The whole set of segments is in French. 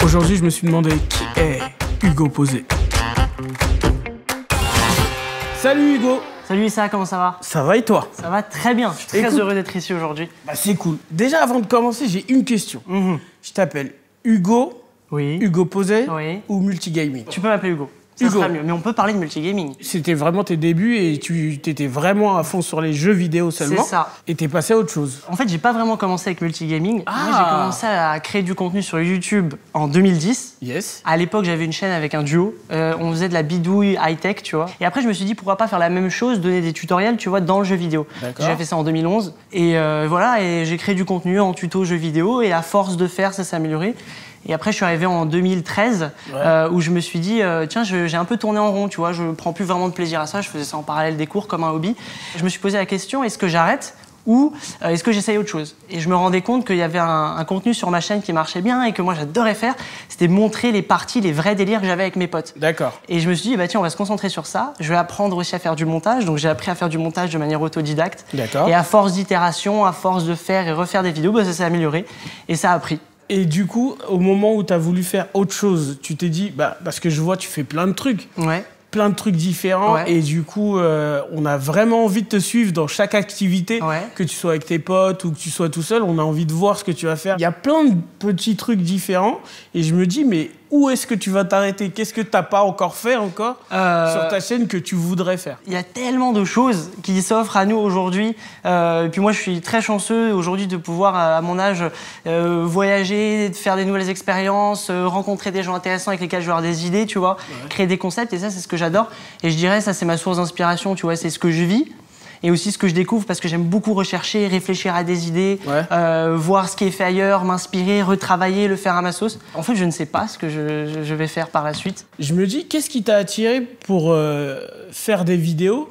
Aujourd'hui, je me suis demandé qui est Hugo Posé. Salut Hugo. Salut Issa, comment ça va? Ça va et toi? Ça va très bien, je suis très heureux d'être ici aujourd'hui. Bah c'est cool. Déjà, avant de commencer, j'ai une question. Je t'appelle Hugo, Oui. Hugo Posé Oui. ou Multigaming? Tu peux m'appeler Hugo. Ça Hugo. sera mieux, mais on peut parler de multigaming. C'était vraiment tes débuts et tu étais vraiment à fond sur les jeux vidéo seulement. C'est ça. Et t'es passé à autre chose. En fait, j'ai pas vraiment commencé avec multigaming. Ah. Moi, j'ai commencé à créer du contenu sur YouTube en 2010. Yes. À l'époque, j'avais une chaîne avec un duo. On faisait de la bidouille high-tech, tu vois. Et après, je me suis dit, pourquoi pas faire la même chose, donner des tutoriels, tu vois, dans le jeu vidéo. D'accord. J'ai fait ça en 2011. Et voilà, et j'ai créé du contenu en tuto jeu vidéo. Et à force de faire, ça s'est amélioré. Et après, je suis arrivé en 2013, où je me suis dit, tiens, j'ai un peu tourné en rond, tu vois. Je prends plus vraiment de plaisir à ça. Je faisais ça en parallèle des cours, comme un hobby. Je me suis posé la question, est-ce que j'arrête ou est-ce que j'essaye autre chose? Et je me rendais compte qu'il y avait un contenu sur ma chaîne qui marchait bien et que moi j'adorais faire, c'était montrer les parties, les vrais délires que j'avais avec mes potes. D'accord. Et je me suis dit, bah tiens, on va se concentrer sur ça. Je vais apprendre aussi à faire du montage. Donc j'ai appris à faire du montage de manière autodidacte. D'accord. Et à force d'itération, à force de faire et refaire des vidéos, bah, ça s'est amélioré et ça a pris. Et du coup, au moment où tu as voulu faire autre chose, tu t'es dit, bah, parce que je vois, tu fais plein de trucs. Ouais. Plein de trucs différents. Ouais. Et du coup, on a vraiment envie de te suivre dans chaque activité. Ouais. Que tu sois avec tes potes ou que tu sois tout seul, on a envie de voir ce que tu vas faire. Il y a plein de petits trucs différents. Et je me dis, mais où est-ce que tu vas t'arrêter? Qu'est-ce que tu n'as pas encore fait sur ta chaîne que tu voudrais faire? Il y a tellement de choses qui s'offrent à nous aujourd'hui. Et puis moi, je suis très chanceux aujourd'hui de pouvoir, à mon âge, voyager, de faire des nouvelles expériences, rencontrer des gens intéressants avec lesquels je vais avoir des idées, tu vois, créer des concepts. Et ça, c'est ce que j'adore. Et je dirais, ça, c'est ma source d'inspiration, tu vois, c'est ce que je vis. Et aussi ce que je découvre parce que j'aime beaucoup rechercher, réfléchir à des idées, voir ce qui est fait ailleurs, m'inspirer, retravailler, le faire à ma sauce. En fait, je ne sais pas ce que je vais faire par la suite. Je me dis, qu'est-ce qui t'a attiré pour faire des vidéos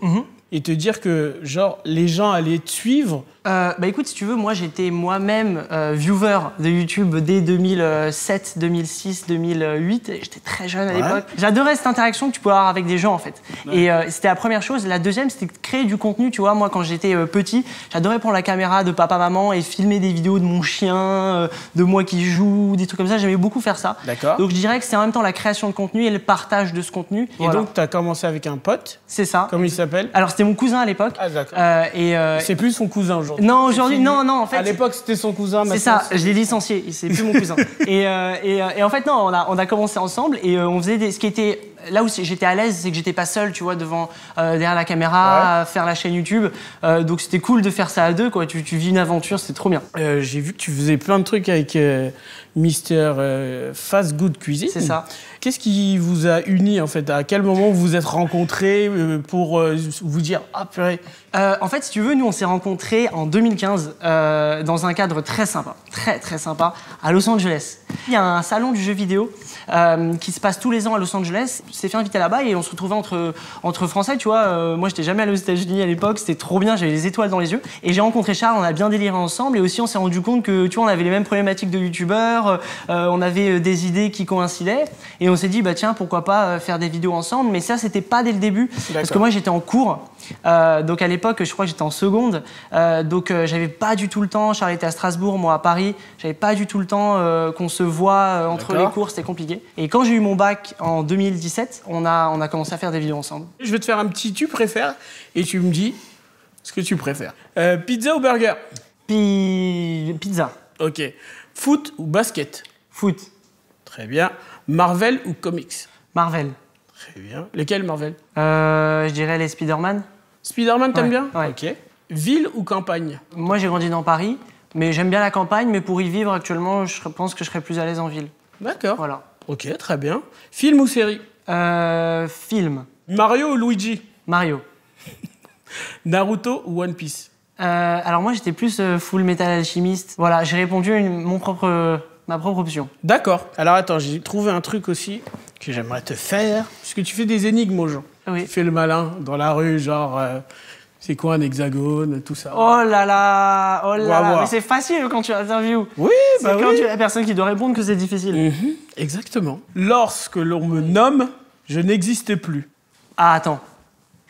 et te dire que, genre, les gens allaient te suivre? Bah écoute, si tu veux, moi j'étais moi-même viewer de YouTube dès 2007, 2006, 2008. J'étais très jeune à l'époque. J'adorais cette interaction que tu pouvais avoir avec des gens en fait. Et c'était la première chose. La deuxième, c'était de créer du contenu. Tu vois, moi quand j'étais petit, j'adorais prendre la caméra de papa-maman et filmer des vidéos de mon chien, de moi qui joue, des trucs comme ça. J'aimais beaucoup faire ça. D'accord. Donc je dirais que c'est en même temps la création de contenu et le partage de ce contenu. Et donc, tu as commencé avec un pote. C'est ça. Comment il s'appelle? Alors c'était mon cousin à l'époque. Ah, d'accord. C'est plus son cousin aujourd'hui. Non, aujourd'hui, non, en fait. À l'époque, c'était son cousin. C'est ça, je l'ai licencié, c'est plus mon cousin. Et en fait, non, on a commencé ensemble et on faisait ce qui était. Là où j'étais à l'aise, c'est que j'étais pas seul, tu vois, derrière la caméra, à faire la chaîne YouTube. Donc c'était cool de faire ça à deux, quoi. Tu vis une aventure, c'était trop bien. J'ai vu que tu faisais plein de trucs avec Mister Fast Good Cuisine. C'est ça. Qu'est-ce qui vous a unis, en fait? À quel moment vous vous êtes rencontrés pour vous dire « Ah, purée ». En fait, si tu veux, nous, on s'est rencontrés en 2015 dans un cadre très sympa, très sympa, à Los Angeles. Il y a un salon du jeu vidéo qui se passe tous les ans à Los Angeles. On s'est fait inviter là-bas et on se retrouvait entre Français, tu vois. Moi, j'étais jamais allé aux États-Unis à l'époque, c'était trop bien, j'avais les étoiles dans les yeux. Et j'ai rencontré Charles, on a bien déliré ensemble et aussi on s'est rendu compte que, tu vois, on avait les mêmes problématiques de youtubeurs, on avait des idées qui coïncidaient et on s'est dit, bah tiens, pourquoi pas faire des vidéos ensemble. Mais ça, c'était pas dès le début, parce que moi, j'étais en cours. Donc à l'époque, je crois que j'étais en seconde, donc j'avais pas du tout le temps. Charles était à Strasbourg, moi à Paris. J'avais pas du tout le temps qu'on se voit entre les cours, c'était compliqué. Et quand j'ai eu mon bac en 2017, on a commencé à faire des vidéos ensemble. Je vais te faire un petit tu préfères et tu me dis ce que tu préfères. Pizza ou burger? Pizza. Ok. Foot ou basket? Foot. Très bien. Marvel ou comics? Marvel. Très bien. Lesquels Marvel? Je dirais les Spider-Man. Spider-Man, t'aimes bien? Ouais. Ok. Ville ou campagne? Moi, j'ai grandi dans Paris, mais j'aime bien la campagne, mais pour y vivre actuellement, je pense que je serais plus à l'aise en ville. D'accord. Voilà. Ok, très bien. Film ou série? Film. Mario ou Luigi? Mario. Naruto ou One Piece? Alors moi, j'étais plus Full Metal Alchemist. Voilà, j'ai répondu à ma propre option. D'accord. Alors attends, j'ai trouvé un truc aussi que j'aimerais te faire. Parce que tu fais des énigmes aux gens. Oui. Tu fais le malin dans la rue, genre... c'est quoi un hexagone, tout ça. Oh là là, oh là là. Voir. Mais c'est facile quand tu interviews. Oui, bah c'est quand oui. tu es la personne qui doit répondre que c'est difficile. Exactement. Lorsque l'on me nomme, je n'existe plus. Ah, attends.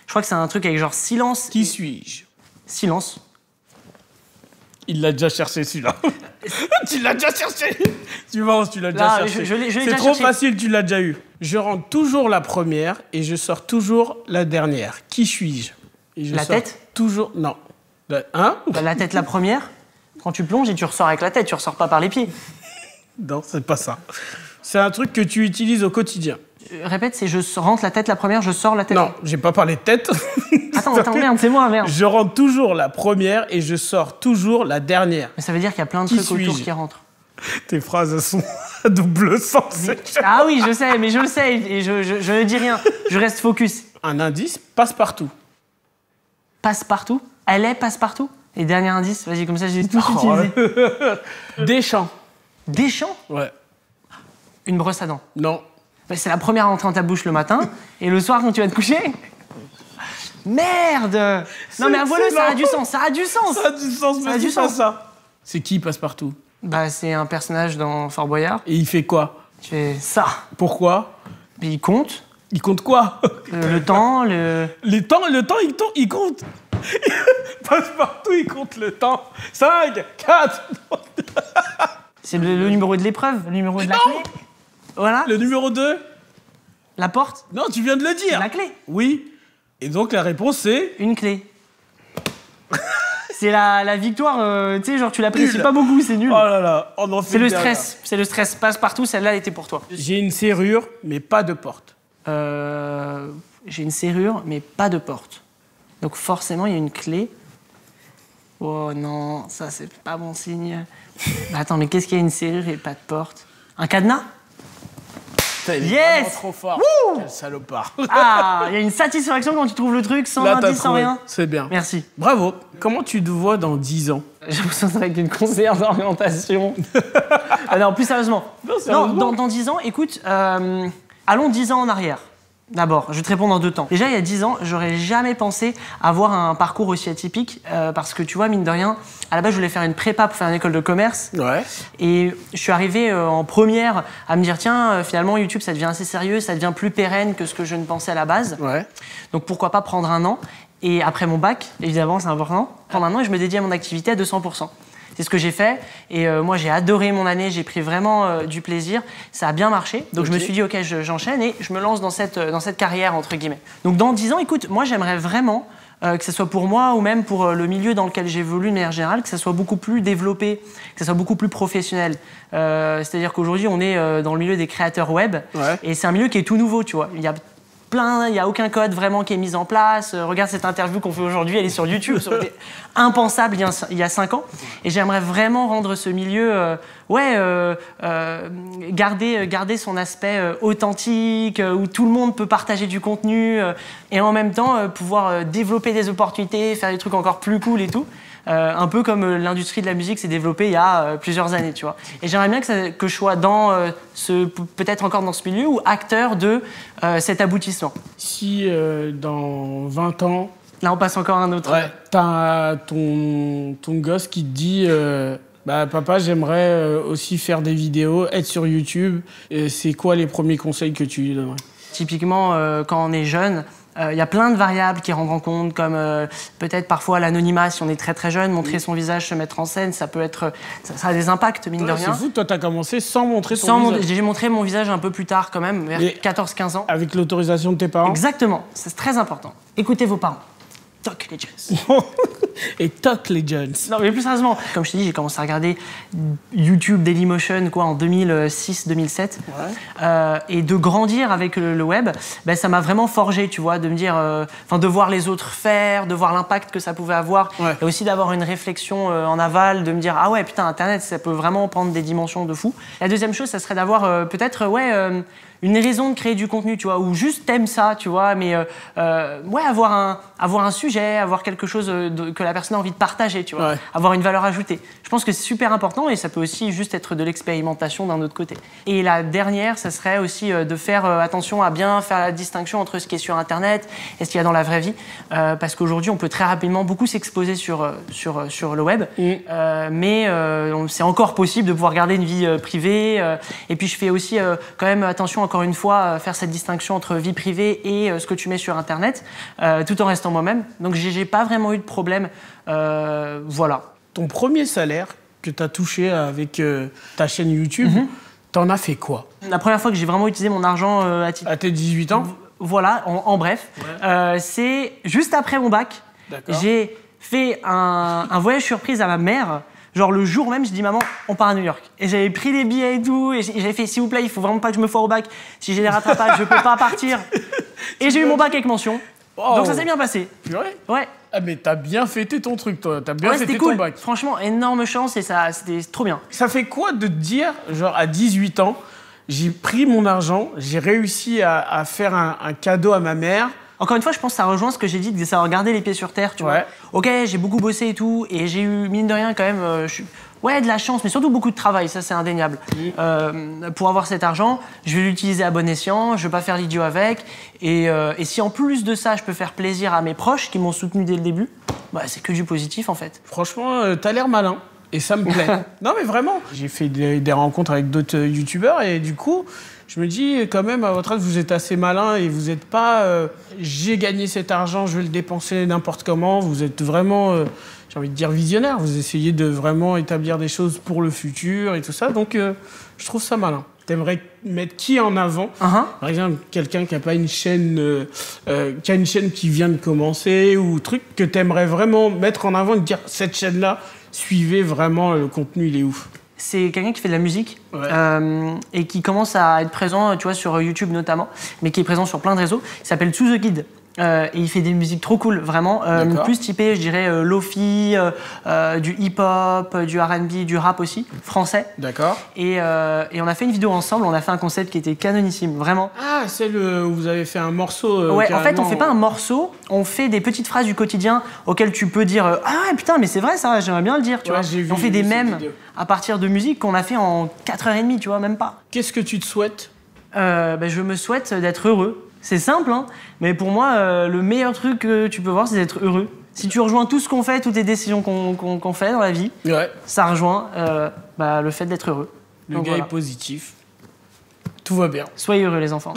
Je crois que c'est un truc avec genre silence. Qui suis-je? Silence. Il l'a déjà cherché, celui-là. Tu l'as déjà cherché. Tu l'as déjà cherché. C'est trop facile, tu l'as déjà eu. Je rentre toujours la première et je sors toujours la dernière. Qui suis-je? La tête? Toujours... Non. Hein? La tête la première. Quand tu plonges et tu ressors avec la tête, tu ressors pas par les pieds. Non, c'est pas ça. C'est un truc que tu utilises au quotidien. Répète, c'est je rentre la tête la première, je sors la tête. Non, j'ai pas parlé de tête. Attends, merde, c'est moi, merde. Je rentre toujours la première et je sors toujours la dernière. Mais ça veut dire qu'il y a plein de trucs autour qui rentrent. Tes phrases, elles sont à double sens. Ah oui, je sais, mais je le sais et je ne dis rien. Je reste focus. Un indice, passe-partout. Passe-partout? Elle est passe-partout? Et dernier indice, vas-y, comme ça, j'ai tout utilisé. Deschamps. Deschamps? Ouais. Une brosse à dents? Non. Bah, c'est la première à entrer dans ta bouche le matin et le soir quand tu vas te coucher. Merde! Non mais avouez-le, ça a du sens, ça a du sens! Ça a du sens, mais c'est pas ça. C'est qui passe-partout? Bah c'est un personnage dans Fort Boyard. Et il fait quoi? Tu fais ça. Pourquoi? Mais il compte. Il compte quoi? Le temps, Le temps, il compte. Passe-partout, il compte le temps. 5, 4... C'est le numéro de l'épreuve, le numéro de la clé. Voilà. Le numéro 2? La porte? Non, tu viens de le dire. La clé? Oui. Et donc la réponse c'est... Une clé. C'est la victoire, tu sais, genre tu l'apprécies pas beaucoup, c'est nul. Oh là là, on en fait. C'est le stress, c'est le stress. Passe partout, celle-là, elle était pour toi. J'ai une serrure, mais pas de porte. J'ai une serrure, mais pas de porte. Donc forcément, il y a une clé. Oh non, ça c'est pas bon signe. Bah, attends, mais qu'est-ce qu'il y a une serrure et pas de porte? Un cadenas? Yes! Trop fort. Quel salopard. Ah, il y a une satisfaction quand tu trouves le truc sans indice, sans rien. C'est bien. Merci. Bravo. Comment tu te vois dans 10 ans? J'ai l'impression d'être une conseillère d'orientation. Non, plus sérieusement. Non, dans 10 ans, écoute, allons 10 ans en arrière. D'abord, je vais te répondre en 2 temps. Déjà, il y a 10 ans, j'aurais jamais pensé avoir un parcours aussi atypique parce que, tu vois, mine de rien, à la base, je voulais faire une prépa pour faire une école de commerce. Ouais. Et je suis arrivé en première à me dire, tiens, finalement, YouTube, ça devient assez sérieux, ça devient plus pérenne que ce que je ne pensais à la base. Ouais. Donc, pourquoi pas prendre un an? Et après mon bac, évidemment, c'est important, prendre un an et je me dédie à mon activité à 200%. C'est ce que j'ai fait et moi j'ai adoré mon année, j'ai pris vraiment du plaisir, ça a bien marché. Donc je me suis dit ok, j'enchaîne et je me lance dans cette carrière entre guillemets. Donc dans 10 ans, écoute, moi j'aimerais vraiment que ce soit pour moi ou même pour le milieu dans lequel j'évolue de manière générale, que ça soit beaucoup plus développé, que ça soit beaucoup plus professionnel. C'est-à-dire qu'aujourd'hui on est dans le milieu des créateurs web et c'est un milieu qui est tout nouveau, tu vois. Il n'y a aucun code vraiment qui est mis en place. Regarde cette interview qu'on fait aujourd'hui, elle est sur YouTube. Ça aurait été impensable il y a 5 ans. Et j'aimerais vraiment rendre ce milieu, garder son aspect authentique, où tout le monde peut partager du contenu et en même temps pouvoir développer des opportunités, faire des trucs encore plus cool et tout. Un peu comme l'industrie de la musique s'est développée il y a plusieurs années, tu vois. Et j'aimerais bien que je sois peut-être encore dans ce milieu ou acteur de cet aboutissement. Si dans 20 ans... Là, on passe encore à un autre. Ouais, t'as ton gosse qui te dit papa, j'aimerais aussi faire des vidéos, être sur YouTube. C'est quoi les premiers conseils que tu lui donnerais? Typiquement, quand on est jeune, il y a plein de variables qui rentrent en compte, comme peut-être parfois l'anonymat, si on est très très jeune, montrer son visage, se mettre en scène, ça peut être, ça a des impacts, mine de rien. C'est fou, toi t'as commencé sans montrer ton visage. J'ai montré mon visage un peu plus tard quand même, vers 14-15 ans. Avec l'autorisation de tes parents? Exactement, c'est très important. Écoutez vos parents. Talk Legends. Et Talk Legends. Non mais plus sérieusement, comme je t'ai dit, j'ai commencé à regarder YouTube Dailymotion en 2006-2007 et de grandir avec le web, ça m'a vraiment forgé, tu vois, de me dire, de voir les autres faire, de voir l'impact que ça pouvait avoir et aussi d'avoir une réflexion en aval, de me dire ah ouais putain Internet ça peut vraiment prendre des dimensions de fou. La deuxième chose, ça serait d'avoir peut-être une raison de créer du contenu, tu vois, ou juste t'aimes ça, tu vois, mais avoir un sujet, avoir quelque chose que la personne a envie de partager, tu vois, avoir une valeur ajoutée. Je pense que c'est super important et ça peut aussi juste être de l'expérimentation d'un autre côté. Et la dernière, ça serait aussi de faire attention à bien faire la distinction entre ce qui est sur Internet et ce qu'il y a dans la vraie vie, parce qu'aujourd'hui, on peut très rapidement beaucoup s'exposer sur le web, mais c'est encore possible de pouvoir garder une vie privée. Et puis, je fais aussi quand même attention, encore une fois, faire cette distinction entre vie privée et ce que tu mets sur Internet, tout en restant moi-même. Donc, j'ai pas vraiment eu de problème. Voilà. ton premier salaire que tu as touché avec ta chaîne YouTube, t'en as fait quoi? La première fois que j'ai vraiment utilisé mon argent à tes 18 ans? Voilà, en bref. Ouais. C'est juste après mon bac. J'ai fait un voyage surprise à ma mère. Genre le jour même, j'ai dit maman, on part à New York. Et j'avais pris les billets et tout. Et j'avais fait s'il vous plaît, il faut vraiment pas que je me foire au bac. Si j'ai des rattrapages, je peux pas partir. Et j'ai eu mon bac avec mention. Oh. Donc ça s'est bien passé. Purée. Ouais. Ah mais t'as bien fêté ton truc, toi. T'as bien fêté cool. ton bac. Franchement, énorme chance et ça, c'était trop bien. Ça fait quoi de te dire, genre à 18 ans, j'ai pris mon argent, j'ai réussi à faire un cadeau à ma mère. Encore une fois, je pense que ça rejoint ce que j'ai dit, de savoir garder les pieds sur terre, tu vois. Ok, j'ai beaucoup bossé et tout, et j'ai eu, mine de rien, quand même, de la chance, mais surtout beaucoup de travail, ça c'est indéniable. Pour avoir cet argent, je vais l'utiliser à bon escient, je vais pas faire l'idiot avec, et si en plus de ça, je peux faire plaisir à mes proches qui m'ont soutenu dès le début, bah, c'est que du positif en fait. Franchement, t'as l'air malin. Et ça me plaît. Non mais vraiment. J'ai fait des rencontres avec d'autres youtubeurs et du coup, je me dis quand même, à votre âge, vous êtes assez malin et vous n'êtes pas j'ai gagné cet argent, je vais le dépenser n'importe comment. Vous êtes vraiment, j'ai envie de dire, visionnaire. Vous essayez de vraiment établir des choses pour le futur et tout ça. Donc, je trouve ça malin. T'aimerais mettre qui en avant? Par exemple, quelqu'un qui n'a pas une chaîne, qui a une chaîne qui vient de commencer ou truc que t'aimerais vraiment mettre en avant et te dire, cette chaîne-là, suivez vraiment, le contenu, il est ouf. C'est quelqu'un qui fait de la musique et qui commence à être présent, tu vois, sur YouTube notamment, mais qui est présent sur plein de réseaux. Il s'appelle To The Kid. Et il fait des musiques trop cool, vraiment. Plus typé, je dirais, lofi, du hip-hop, du R&B, du rap aussi, français. D'accord. Et on a fait une vidéo ensemble, on a fait un concept qui était canonissime, vraiment. Ah, celle où vous avez fait un morceau ouais, en fait, on fait pas un morceau, on fait des petites phrases du quotidien auxquelles tu peux dire « Ah ouais, putain, mais c'est vrai ça, j'aimerais bien le dire, tu vois. » On fait des mèmes à partir de musique qu'on a fait en 4h30, tu vois, même pas. Qu'est-ce que tu te souhaites? Je me souhaite d'être heureux. C'est simple, hein, mais pour moi, le meilleur truc que tu peux voir, c'est d'être heureux. Si tu rejoins tout ce qu'on fait, toutes les décisions qu'on fait dans la vie, ça rejoint le fait d'être heureux. Le gars est positif. Tout va bien. Soyez heureux, les enfants.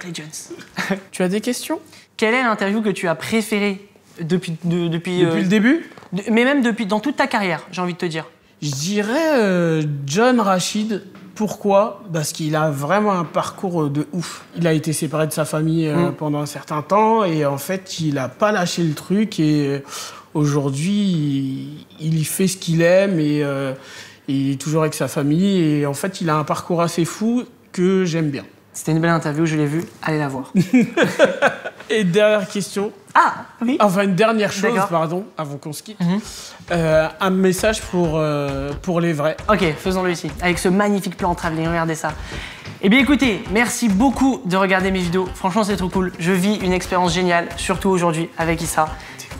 Les jeunes. Tu as des questions? Quelle est l'interview que tu as préférée depuis le début? Mais même dans toute ta carrière, j'ai envie de te dire. Je dirais John Rachid. Pourquoi? Parce qu'il a vraiment un parcours de ouf. Il a été séparé de sa famille pendant un certain temps et en fait, il n'a pas lâché le truc et aujourd'hui, il fait ce qu'il aime et il est toujours avec sa famille et en fait, il a un parcours assez fou que j'aime bien. C'était une belle interview, je l'ai vue, allez la voir. Et dernière question. Ah, oui. Enfin, une dernière chose, pardon, avant qu'on se quitte. Un message pour les vrais. Ok, faisons-le ici, avec ce magnifique plan en travelling, regardez ça. Eh bien écoutez, merci beaucoup de regarder mes vidéos, franchement c'est trop cool. Je vis une expérience géniale, surtout aujourd'hui avec Issa.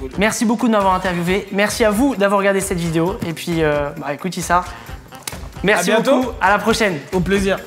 Cool. Merci beaucoup de m'avoir interviewé, merci à vous d'avoir regardé cette vidéo. Et puis, écoute Issa, merci beaucoup, à la prochaine. Au plaisir.